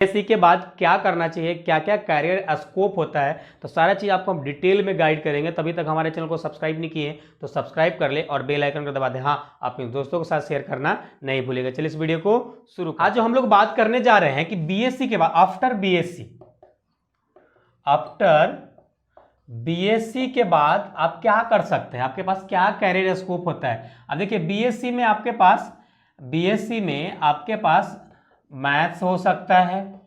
BSc के बाद क्या करना चाहिए, क्या क्या कैरियर स्कोप होता है, तो सारा चीज़ आपको हम डिटेल में गाइड करेंगे। तभी तक हमारे चैनल को सब्सक्राइब नहीं किए तो सब्सक्राइब कर ले और बेल आइकन को दबा दें। हाँ, अपने दोस्तों के साथ शेयर करना नहीं भूलिएगा। चलिए इस वीडियो को शुरू। आज जो हम लोग बात करने जा रहे हैं कि बीएससी के बाद आफ्टर बीएससी के बाद आप क्या कर सकते हैं, आपके पास क्या कैरियर स्कोप होता है। अब देखिए बीएससी में आपके पास मैथ्स हो सकता है,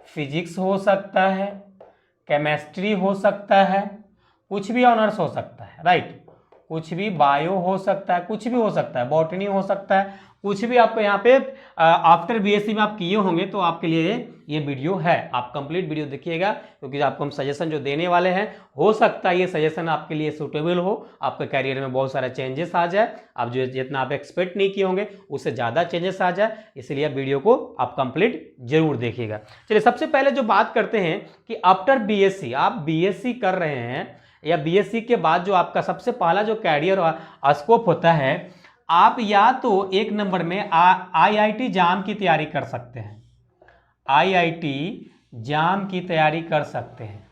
फिजिक्स हो सकता है, केमिस्ट्री हो सकता है, कुछ भी ऑनर्स हो सकता है, राइट, कुछ भी बायो हो सकता है, कुछ भी हो सकता है, बॉटनी हो सकता है, कुछ भी आपको यहाँ पे आफ्टर बीएससी में आप किए होंगे तो आपके लिए ये वीडियो है। आप कंप्लीट वीडियो देखिएगा क्योंकि आपको हम सजेशन जो देने वाले हैं, हो सकता है ये सजेशन आपके लिए सूटेबल हो, आपके करियर में बहुत सारा चेंजेस आ जाए, आप जो जितना आप एक्सपेक्ट नहीं किए होंगे उससे ज़्यादा चेंजेस आ जाए, इसलिए वीडियो को आप कंप्लीट जरूर देखिएगा। चलिए सबसे पहले जो बात करते हैं कि आफ्टर बीएससी, आप बीएससी कर रहे हैं या बीएससी के बाद जो आपका सबसे पहला जो कैरियर स्कोप होता है, आप या तो एक नंबर में आईआईटी जाम की तैयारी कर सकते हैं, आईआईटी जाम की तैयारी कर सकते हैं।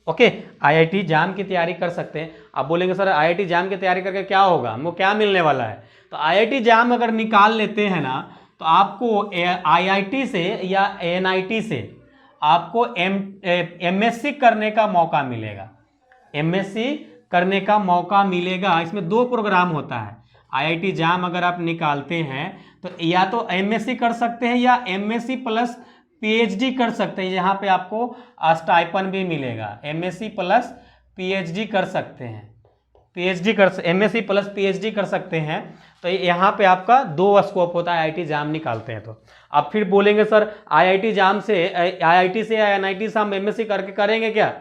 ओके, आईआईटी जाम की तैयारी कर सकते हैं। आप बोलेंगे सर आईआईटी जाम की तैयारी करके क्या होगा, हमको क्या मिलने वाला है। तो आईआईटी जाम अगर निकाल लेते हैं ना तो आपको आईआईटी से या एनआईटी से आपको एमएससी करने का मौका मिलेगा, एमएससी करने का मौका मिलेगा। इसमें 2 प्रोग्राम होता है। आईआईटी जाम अगर आप निकालते हैं तो या तो एमएससी कर सकते हैं या एमएससी प्लस पीएचडी कर सकते हैं, यहाँ पे आपको स्टाइपन भी मिलेगा। एमएससी प्लस पीएचडी कर सकते हैं, एमएससी प्लस पीएचडी कर सकते हैं। तो यहाँ पे आपका 2 स्कोप होता है आईआईटी जाम निकालते हैं। तो आप फिर बोलेंगे सर आईआईटी जाम से, आईआईटी से या एनआईटी से हम एमएससी करके करेंगे क्या।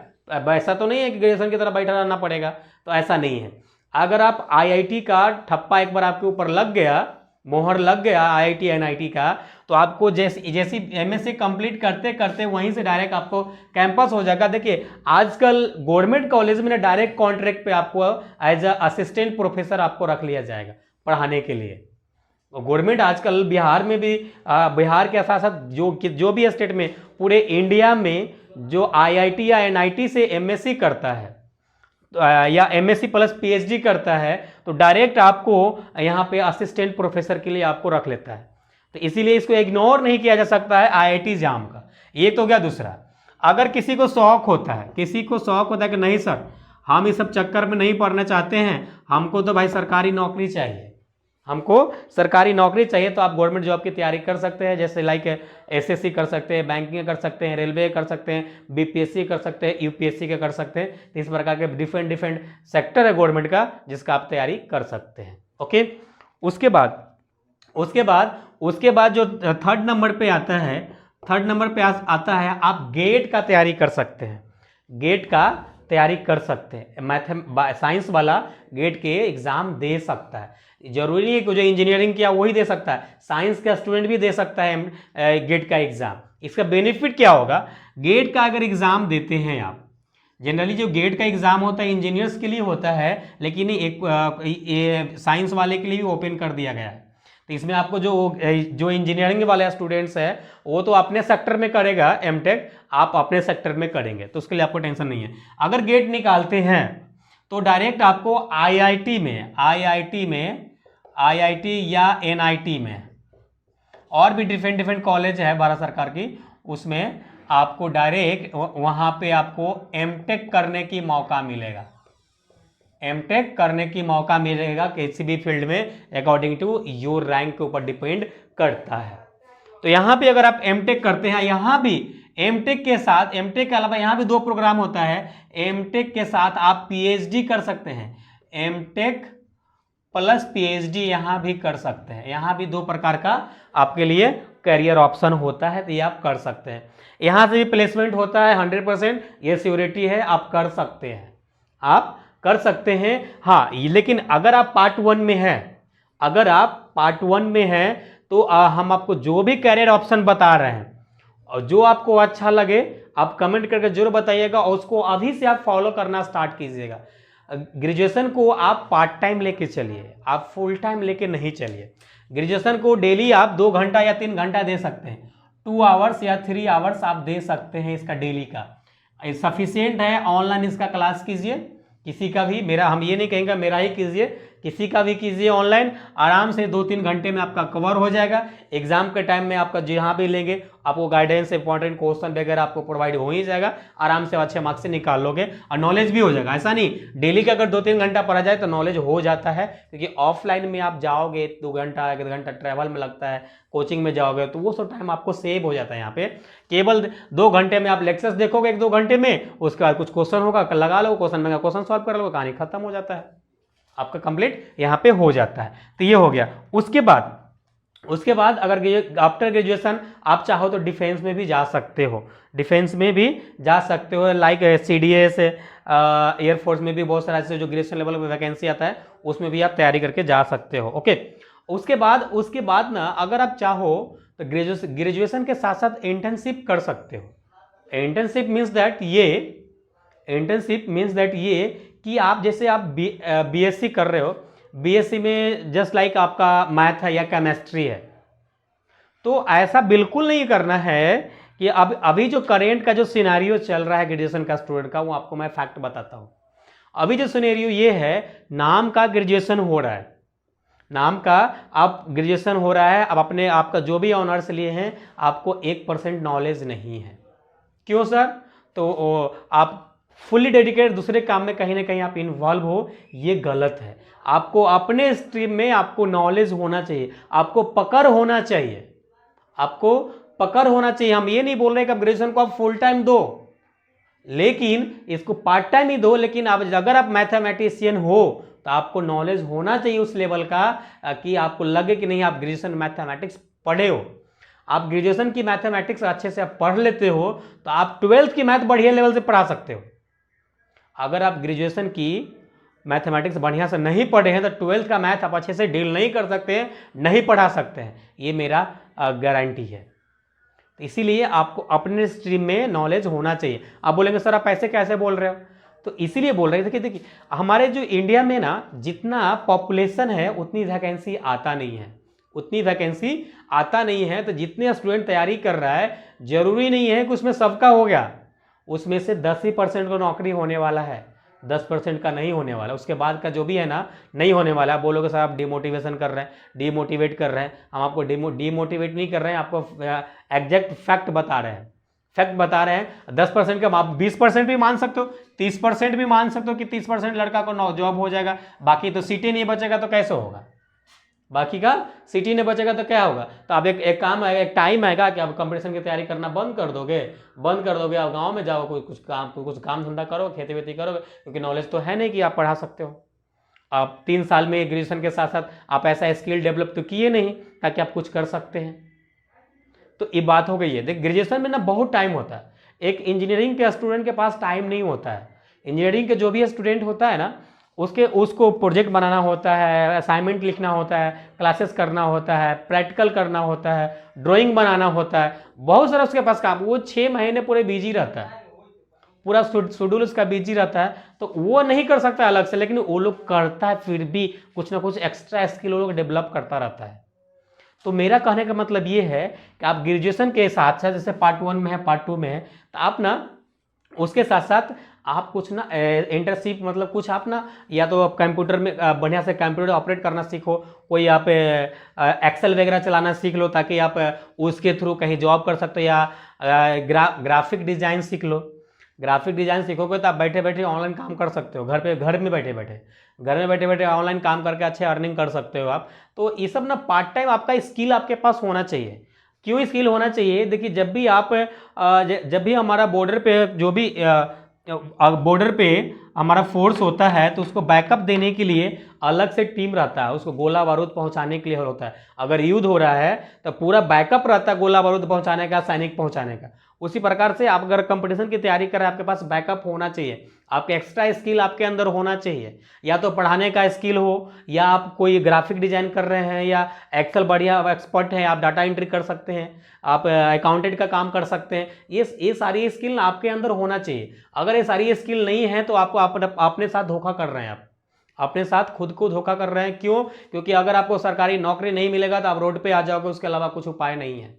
ऐसा तो नहीं है कि ग्रेजुएशन की तरह बैठा रहना पड़ेगा, तो ऐसा नहीं है। अगर आप आईआईटी का ठप्पा एक बार आपके ऊपर लग गया, मोहर लग गया आईआईटी एनआईटी का, तो आपको जैसी एमएससी कंप्लीट करते करते वहीं से डायरेक्ट आपको कैंपस हो जाएगा। देखिए आजकल गवर्नमेंट कॉलेज में डायरेक्ट कॉन्ट्रैक्ट पे आपको एज अ असिस्टेंट प्रोफेसर आपको रख लिया जाएगा पढ़ाने के लिए। गवर्नमेंट आजकल बिहार में भी, बिहार के साथ साथ जो भी स्टेट में, पूरे इंडिया में जो आईआईटी या एनआईटी से एमएससी करता है या एमएससी प्लस पीएचडी करता है तो डायरेक्ट आपको यहाँ पे असिस्टेंट प्रोफेसर के लिए आपको रख लेता है। तो इसीलिए इसको इग्नोर नहीं किया जा सकता है आईआईटी जाम का। ये तो क्या। दूसरा, अगर किसी को शौक होता है कि नहीं सर हम इस सब चक्कर में नहीं पढ़ना चाहते हैं, हमको तो भाई सरकारी नौकरी चाहिए, तो आप गवर्नमेंट जॉब की तैयारी कर सकते हैं। जैसे लाइक एसएससी कर सकते हैं, बैंकिंग कर सकते हैं, रेलवे कर सकते हैं, बीपीएससी कर सकते हैं, यूपीएससी के कर सकते हैं। इस प्रकार के डिफरेंट सेक्टर है गवर्नमेंट का जिसका आप तैयारी कर सकते हैं। ओके, उसके बाद जो थर्ड नंबर पे आता है, आप गेट का तैयारी कर सकते हैं, साइंस वाला गेट के एग्जाम दे सकता है। जरूरी नहीं है कि जो इंजीनियरिंग किया वही दे सकता है, साइंस का स्टूडेंट भी दे सकता है गेट का एग्जाम। इसका बेनिफिट क्या होगा, गेट का अगर एग्जाम देते हैं आप, जनरली जो गेट का एग्जाम होता है इंजीनियर्स के लिए होता है, लेकिन एक साइंस वाले के लिए भी ओपन कर दिया गया है। तो इसमें आपको जो इंजीनियरिंग वाले स्टूडेंट्स हैं वो तो अपने सेक्टर में करेगा एमटेक, आप अपने सेक्टर में करेंगे, तो उसके लिए आपको टेंशन नहीं है। अगर गेट निकालते हैं तो डायरेक्ट आपको आईआईटी या एनआईटी में, और भी डिफरेंट कॉलेज है भारत सरकार की, उसमें आपको डायरेक्ट वहां पे आपको एमटेक करने की मौका मिलेगा, किसी भी फील्ड में अकॉर्डिंग टू योर रैंक के ऊपर डिपेंड करता है। तो यहाँ पे अगर आप एमटेक करते हैं, यहाँ भी एमटेक के अलावा यहाँ भी 2 प्रोग्राम होता है। एमटेक के साथ आप पीएचडी कर सकते हैं, एमटेक प्लस पीएचडी यहाँ भी कर सकते हैं। यहाँ भी 2 प्रकार का आपके लिए करियर ऑप्शन होता है, तो ये आप कर सकते हैं। यहाँ से भी प्लेसमेंट होता है 100%, ये सिक्योरिटी है, आप कर सकते हैं। हाँ, लेकिन अगर आप पार्ट 1 में हैं, तो हम आपको जो भी करियर ऑप्शन बता रहे हैं और जो आपको अच्छा लगे आप कमेंट करके जरूर बताइएगा, और उसको अभी से आप फॉलो करना स्टार्ट कीजिएगा। ग्रेजुएशन को आप पार्ट टाइम लेके चलिए, आप फुल टाइम लेके नहीं चलिए। ग्रेजुएशन को डेली आप 2 घंटा या 3 घंटा दे सकते हैं, 2 आवर्स या 3 आवर्स आप दे सकते हैं इसका डेली का, सफिशियंट है। ऑनलाइन इसका क्लास कीजिए, किसी का भी, मेरा हम ये नहीं कहेंगे मेरा ही कीजिए, किसी का भी कीजिए ऑनलाइन, आराम से 2-3 घंटे में आपका कवर हो जाएगा। एग्जाम के टाइम में आपका जहाँ भी लेंगे आपको गाइडेंस, इंपॉर्टेंट क्वेश्चन वगैरह आपको प्रोवाइड हो ही जाएगा, आराम से अच्छे मार्क्स से निकाल लोगे और नॉलेज भी हो जाएगा। ऐसा नहीं डेली का अगर 2-3 घंटा पढ़ा जाए तो नॉलेज हो जाता है, क्योंकि ऑफलाइन में आप जाओगे 2 घंटा 1 घंटा ट्रैवल में लगता है, कोचिंग में जाओगे तो वो सब टाइम आपको सेव हो जाता है। यहाँ पे केवल 2 घंटे में आप लेक्चर्स देखोगे 1-2 घंटे में, उसके बाद कुछ क्वेश्चन होगा लगा लो, क्वेश्चन में क्वेश्चन सॉल्व कर लो, कहानी खत्म हो जाता है, आपका कंप्लीट यहाँ पे हो जाता है। तो ये हो गया। उसके बाद अगर आफ्टर ग्रेजुएशन आप चाहो तो डिफेंस में भी जा सकते हो, डिफेंस में भी जा सकते हो, लाइक CDS, एयरफोर्स में भी बहुत सारा ऐसे जो ग्रेजुएशन लेवल पे वैकेंसी आता है उसमें भी आप तैयारी करके जा सकते हो। ओके, उसके बाद ना अगर आप चाहो तो ग्रेजुएशन के साथ साथ इंटर्नशिप कर सकते हो। इंटर्नशिप मीन्स दैट ये कि आप जैसे आप BSc कर रहे हो, BSc में जस्ट लाइक आपका मैथ है या केमिस्ट्री है, तो ऐसा बिल्कुल नहीं करना है कि अब अभी जो करेंट का जो सिनेरियो चल रहा है ग्रेजुएशन का स्टूडेंट का, वो आपको मैं फैक्ट बताता हूं। अभी जो सिनेरियो ये है, नाम का ग्रेजुएशन हो रहा है, नाम का आप ग्रेजुएशन हो रहा है, अब अपने आपका जो भी ऑनर्स लिए हैं आपको 1% नॉलेज नहीं है। क्यों सर? तो आप फुल्ली डेडिकेट दूसरे काम में कहीं ना कहीं आप इन्वॉल्व हो, ये गलत है। आपको अपने स्ट्रीम में आपको नॉलेज होना चाहिए, आपको पकड़ होना चाहिए, आपको पकड़ होना चाहिए। हम ये नहीं बोल रहे कि आप ग्रेजुएशन को आप फुल टाइम दो, लेकिन इसको पार्ट टाइम ही दो, लेकिन अगर आप मैथमेटिशियन हो तो आपको नॉलेज होना चाहिए उस लेवल का कि आपको लगे कि नहीं आप ग्रेजुएशन मैथमेटिक्स पढ़े हो। आप ग्रेजुएशन की मैथमेटिक्स अच्छे से आप पढ़ लेते हो तो आप 12th की मैथ बढ़िया लेवल से पढ़ा सकते हो। अगर आप ग्रेजुएशन की मैथमेटिक्स बढ़िया से नहीं पढ़े हैं तो 12th का मैथ आप अच्छे से डील नहीं कर सकते हैं, नहीं पढ़ा सकते हैं, ये मेरा गारंटी है। तो इसीलिए आपको अपने स्ट्रीम में नॉलेज होना चाहिए। आप बोलेंगे सर आप ऐसे कैसे बोल रहे हो, तो इसीलिए बोल रहे थे कि देखिए हमारे जो इंडिया में ना जितना पॉपुलेशन है उतनी वैकेंसी आता नहीं है, उतनी वैकेंसी आता नहीं है। तो जितने स्टूडेंट तैयारी कर रहा है जरूरी नहीं है कि उसमें सबका हो गया, उसमें से 10% को नौकरी होने वाला है, 10% का नहीं होने वाला, उसके बाद का जो भी है ना नहीं होने वाला। आप बोलोगे सर आप डिमोटिवेशन कर रहे हैं, डिमोटिवेट कर रहे हैं, हम आपको डिमोटिवेट नहीं कर रहे हैं, आपको एग्जैक्ट फैक्ट बता रहे हैं, फैक्ट बता रहे हैं। 10% का आप 20% भी मान सकते हो, 30% भी मान सकते हो कि 30% लड़का को जॉब हो जाएगा, बाकी तो सीटें नहीं बचेगा तो कैसे होगा, बाकी का सिटी नहीं बचेगा तो क्या होगा। तो आप एक टाइम आएगा कि आप कंपटीशन की तैयारी करना बंद कर दोगे, आप गांव में जाओ, कुछ काम धंधा करो, खेती वेती करोगे, क्योंकि नॉलेज तो है नहीं कि आप पढ़ा सकते हो। आप 3 साल में ग्रेजुएशन के साथ साथ आप ऐसा स्किल डेवलप तो किए नहीं ताकि आप कुछ कर सकते हैं। तो ये बात हो गई है। देख ग्रेजुएशन में ना बहुत टाइम होता है, एक इंजीनियरिंग के स्टूडेंट के पास टाइम नहीं होता है। इंजीनियरिंग के जो भी स्टूडेंट होता है ना उसको प्रोजेक्ट बनाना होता है, असाइनमेंट लिखना होता है, क्लासेस करना होता है, प्रैक्टिकल करना होता है, ड्राइंग बनाना होता है, बहुत सारा उसके पास काम। वो 6 महीने पूरे बिजी रहता है, पूरा शेड्यूल उसका बिजी रहता है, तो वो नहीं कर सकता अलग से, लेकिन वो लोग करता है, फिर भी कुछ ना कुछ एक्स्ट्रा स्किल वो लोग डेवलप करता रहता है। तो मेरा कहने का मतलब ये है कि आप ग्रेजुएशन के साथ साथ जैसे पार्ट 1 में है, पार्ट 2 में है, तो आप ना उसके साथ साथ आप कुछ ना इंटर्नशिप मतलब कुछ आप ना या तो आप कंप्यूटर में बढ़िया से कंप्यूटर ऑपरेट करना सीखो, कोई आप एक्सेल वगैरह चलाना सीख लो ताकि आप उसके थ्रू कहीं जॉब कर सकते हो, या ग्राफिक डिज़ाइन सीख लो। ग्राफिक डिज़ाइन सीखोगे तो आप बैठे बैठे ऑनलाइन काम कर सकते हो, घर में बैठे बैठे ऑनलाइन काम करके अच्छे अर्निंग कर सकते हो आप। तो ये सब ना पार्ट टाइम आपका स्किल आपके पास होना चाहिए। क्यों स्किल होना चाहिए? देखिए जब भी हमारा बॉर्डर पे जो भी बॉर्डर पे हमारा फोर्स होता है तो उसको बैकअप देने के लिए अलग से टीम रहता है, उसको गोला बारूद पहुंचाने के लिए होता है। अगर युद्ध हो रहा है तो पूरा बैकअप रहता है गोला बारूद पहुंचाने का, सैनिक पहुंचाने का। उसी प्रकार से आप अगर कंपटीशन की तैयारी कर रहे हैं आपके पास बैकअप होना चाहिए, आपके एक्स्ट्रा स्किल आपके अंदर होना चाहिए, या तो पढ़ाने का स्किल हो, या आप कोई ग्राफिक डिजाइन कर रहे हैं, या एक्सेल बढ़िया एक्सपर्ट हैं, आप डाटा एंट्री कर सकते हैं, आप अकाउंटेंट का काम कर सकते हैं। ये सारी स्किल आपके अंदर होना चाहिए। अगर ये सारी स्किल नहीं है तो आपको अपने साथ धोखा कर रहे हैं, आप अपने साथ खुद को धोखा कर रहे हैं। क्यों? क्योंकि अगर आपको सरकारी नौकरी नहीं मिलेगा तो आप रोड पे आ जाओगे, उसके अलावा कुछ उपाय नहीं है।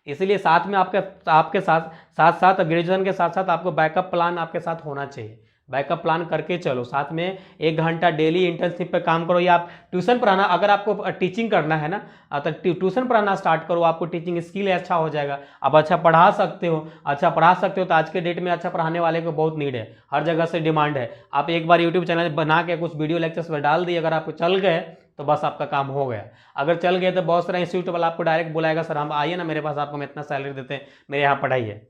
इसीलिए साथ में आपके साथ साथ ग्रेजुएशन के साथ साथ आपको बैकअप प्लान आपके साथ होना चाहिए। बैकअप प्लान करके चलो, साथ में 1 घंटा डेली इंटर्नशिप पे काम करो, या आप ट्यूशन पढ़ाना, अगर आपको टीचिंग करना है ना तो ट्यूशन पढ़ाना स्टार्ट करो, आपको टीचिंग स्किल अच्छा हो जाएगा, आप अच्छा पढ़ा सकते हो। तो आज के डेट में अच्छा पढ़ाने वाले को बहुत नीड है, हर जगह से डिमांड है। आप एक बार यूट्यूब चैनल बना के कुछ वीडियो लेक्चर्स पर डाल दिए, अगर आपको चल गए तो बस आपका काम हो गया। अगर चल गए तो बहुत सारा इंस्टीट्यूट वाला आपको डायरेक्ट बुलाएगा, सर हम आइए ना मेरे पास, आपको हम इतना सैलरी देते हैं, मेरे यहाँ पढ़ाइए।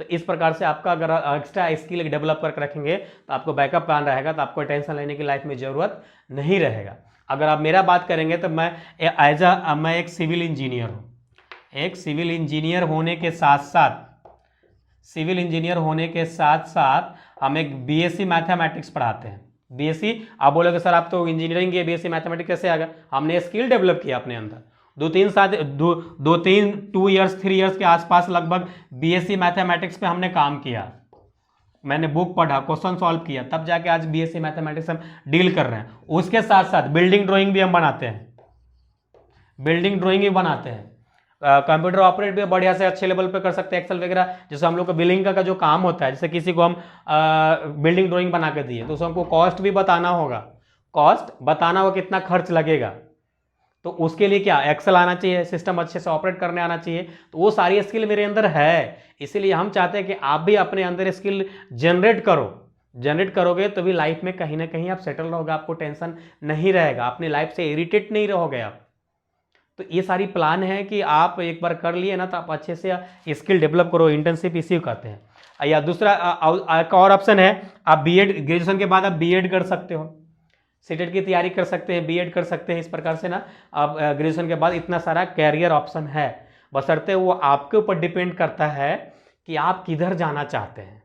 तो इस प्रकार से आपका अगर एक्स्ट्रा स्किल डेवलप करके रखेंगे तो आपको बैकअप प्लान रहेगा, तो आपको टेंशन लेने की लाइफ में ज़रूरत नहीं रहेगा। अगर आप मेरा बात करेंगे तो मैं एक सिविल इंजीनियर हूँ। एक सिविल इंजीनियर होने के साथ हम एक बीएससी मैथमेटिक्स पढ़ाते हैं। बीएससी, आप बोलोगे सर आप तो इंजीनियरिंग की बीएससी मैथमेटिक्स कैसे आ गया? हमने स्किल डेवलप किया अपने अंदर। 2 इयर्स 3 इयर्स के आसपास लगभग बीएससी मैथमेटिक्स पे हमने काम किया। मैंने बुक पढ़ा, क्वेश्चन सॉल्व किया, तब जाके आज बीएससी मैथमेटिक्स हम डील कर रहे हैं। उसके साथ साथ बिल्डिंग ड्राइंग भी हम बनाते हैं, कंप्यूटर ऑपरेट भी बढ़िया से अच्छे लेवल पे कर सकते हैं, एक्सेल वगैरह। जैसे हम लोग का बिलिंग का जो काम होता है, जैसे किसी को हम बिल्डिंग ड्राइंग बना के दिए तो उसको हमको कॉस्ट भी बताना होगा, कितना खर्च लगेगा। तो उसके लिए क्या एक्सेल आना चाहिए, सिस्टम अच्छे से ऑपरेट करने आना चाहिए। तो वो सारी स्किल मेरे अंदर है, इसीलिए हम चाहते हैं कि आप भी अपने अंदर स्किल जनरेट करोगे तो भी लाइफ में कहीं ना कहीं आप सेटल रहोगे, आपको टेंशन नहीं रहेगा, अपनी लाइफ से इरिटेट नहीं रहोगे आप। तो ये सारी प्लान है कि आप एक बार कर लिए ना तो आप अच्छे से स्किल डेवलप करो। इंटर्नशिप इसी को कहते हैं। या दूसरा एक और ऑप्शन है, आप बीएड, ग्रेजुएशन के बाद आप बीएड कर सकते हो, सीटेट की तैयारी कर सकते हैं, बीएड कर सकते हैं। इस प्रकार से ना आप ग्रेजुएशन के बाद इतना सारा कैरियर ऑप्शन है, बशर्ते वो आपके ऊपर डिपेंड करता है कि आप किधर जाना चाहते हैं।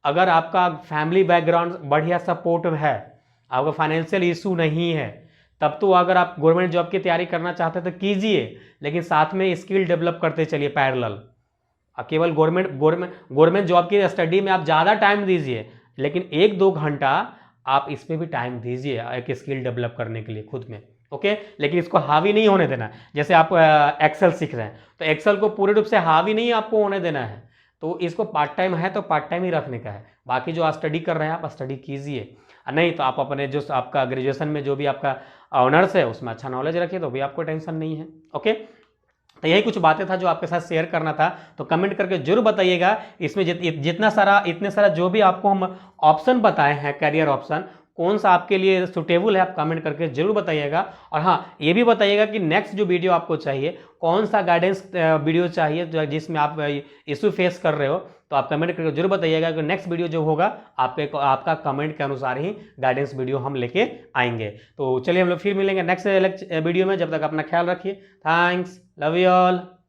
अगर आपका फैमिली बैकग्राउंड बढ़िया सपोर्ट है, आपका फाइनेंशियल इशू नहीं है, तब तो अगर आप गवर्नमेंट जॉब की तैयारी करना चाहते हैं तो कीजिए, लेकिन साथ में स्किल डेवलप करते चलिए पैरेलल। केवल गवर्नमेंट जॉब की स्टडी में आप ज़्यादा टाइम दीजिए, लेकिन 1-2 घंटा आप इस पर भी टाइम दीजिए एक स्किल डेवलप करने के लिए खुद में, ओके। लेकिन इसको हावी नहीं होने देना। जैसे आप एक्सेल सीख रहे हैं तो एक्सेल को पूरे रूप से हावी नहीं आपको होने देना है, तो इसको पार्ट टाइम है तो पार्ट टाइम ही रखने का है। बाकी जो आप स्टडी कर रहे हैं आप स्टडी कीजिए, नहीं तो आप अपने जो आपका ग्रेजुएशन में जो भी आपका ऑनर्स है उसमें अच्छा नॉलेज रखिए, तो भी आपको टेंशन नहीं है, ओके। तो यही कुछ बातें था जो आपके साथ शेयर करना था। तो कमेंट करके जरूर बताइएगा इसमें इतने सारा जो भी आपको हम ऑप्शन बताए हैं कैरियर ऑप्शन, कौन सा आपके लिए सुटेबल है, आप कमेंट करके जरूर बताइएगा। और हाँ, ये भी बताइएगा कि नेक्स्ट जो वीडियो आपको चाहिए, कौन सा गाइडेंस वीडियो चाहिए जिसमें आप इशू फेस कर रहे हो, तो आप कमेंट करके जरूर बताइएगा कि नेक्स्ट वीडियो जो होगा आपका कमेंट के अनुसार ही गाइडेंस वीडियो हम लेके आएंगे। तो चलिए हम लोग फिर मिलेंगे नेक्स्ट वीडियो में, जब तक अपना ख्याल रखिए। Thanks, love you all.